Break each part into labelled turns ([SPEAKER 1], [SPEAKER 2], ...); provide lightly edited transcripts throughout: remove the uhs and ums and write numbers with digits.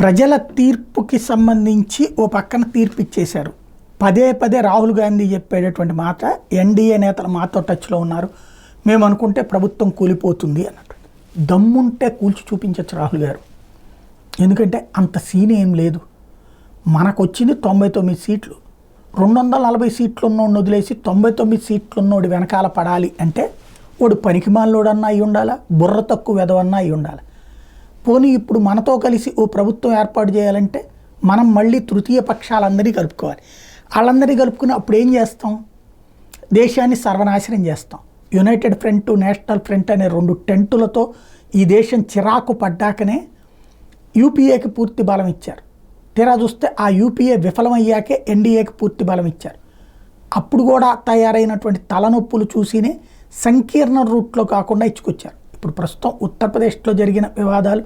[SPEAKER 1] ప్రజల తీర్పుకి సంబంధించి ఓ పక్కన తీర్పు ఇచ్చేశారు. పదే పదే రాహుల్ గాంధీ చెప్పేటటువంటి మాట, ఎన్డీఏ నేతలు మాతో టచ్లో ఉన్నారు, మేము అనుకుంటే ప్రభుత్వం కూలిపోతుంది అన్నట్టు. దమ్ముంటే కూల్చి చూపించవచ్చు రాహుల్ గారు, ఎందుకంటే అంత సీన్ ఏం లేదు. మనకు వచ్చింది 99 సీట్లు, 240 సీట్లు ఉన్నోడిని వదిలేసి 99 సీట్లు ఉన్నోడి వెనకాల పడాలి అంటే వాడు పనికిమాలోడన్నా అయి ఉండాలా, బుర్ర తక్కువ వెదవన్నా అయి ఉండాలి. పోనీ ఇప్పుడు మనతో కలిసి ఓ ప్రభుత్వం ఏర్పాటు చేయాలంటే మనం మళ్ళీ తృతీయ పక్షాలందరినీ కలుపుకోవాలి. వాళ్ళందరినీ కలుపుకుని అప్పుడు ఏం చేస్తాం? దేశాన్ని సర్వనాశనం చేస్తాం. యునైటెడ్ ఫ్రంట్, నేషనల్ ఫ్రంట్ అనే 2 టెంటులతో ఈ దేశం చిరాకు పడ్డాకనే యూపీఏకి పూర్తి బలం ఇచ్చారు. తీరా చూస్తే ఆ యూపీఏ విఫలమయ్యాకే ఎన్డీఏకి పూర్తి బలం ఇచ్చారు. అప్పుడు కూడా తయారైనటువంటి తలనొప్పులు చూసినే సంకీర్ణ రూట్లో కాకుండా ఇచ్చుకొచ్చారు. ఇప్పుడు ప్రస్తుతం ఉత్తరప్రదేశ్లో జరిగిన వివాదాలు,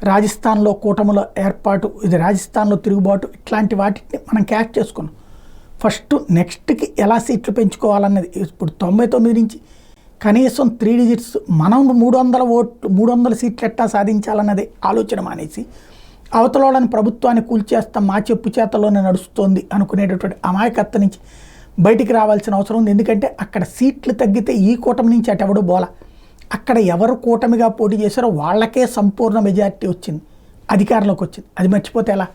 [SPEAKER 1] రాజస్థాన్లో కూటముల ఏర్పాటు, ఇది రాజస్థాన్లో తిరుగుబాటు, ఇట్లాంటి వాటిని మనం క్యాచ్ చేసుకున్నాం. ఫస్ట్ నెక్స్ట్కి ఎలా సీట్లు పెంచుకోవాలన్నది, ఇప్పుడు 99 నుంచి కనీసం 3 డిజిట్స్, మనం 300 సీట్లు ఎట్టా సాధించాలన్నది ఆలోచన మానేసి అవతలోని ప్రభుత్వాన్ని కూల్చేస్తాం, మా చెప్పు చేతలోనే నడుస్తోంది అనుకునేటటువంటి అమాయకత్వం నుంచి బయటికి రావాల్సిన అవసరం ఉంది. ఎందుకంటే అక్కడ సీట్లు తగ్గితే ఈ కూటమి నుంచి అటెవడు బోలా, అక్కడ ఎవరు కూటమిగా పోటీ చేశారో వాళ్ళకే సంపూర్ణ మెజారిటీ వచ్చింది, అధికారంలోకి వచ్చింది. అది మర్చిపోతే ఎలా?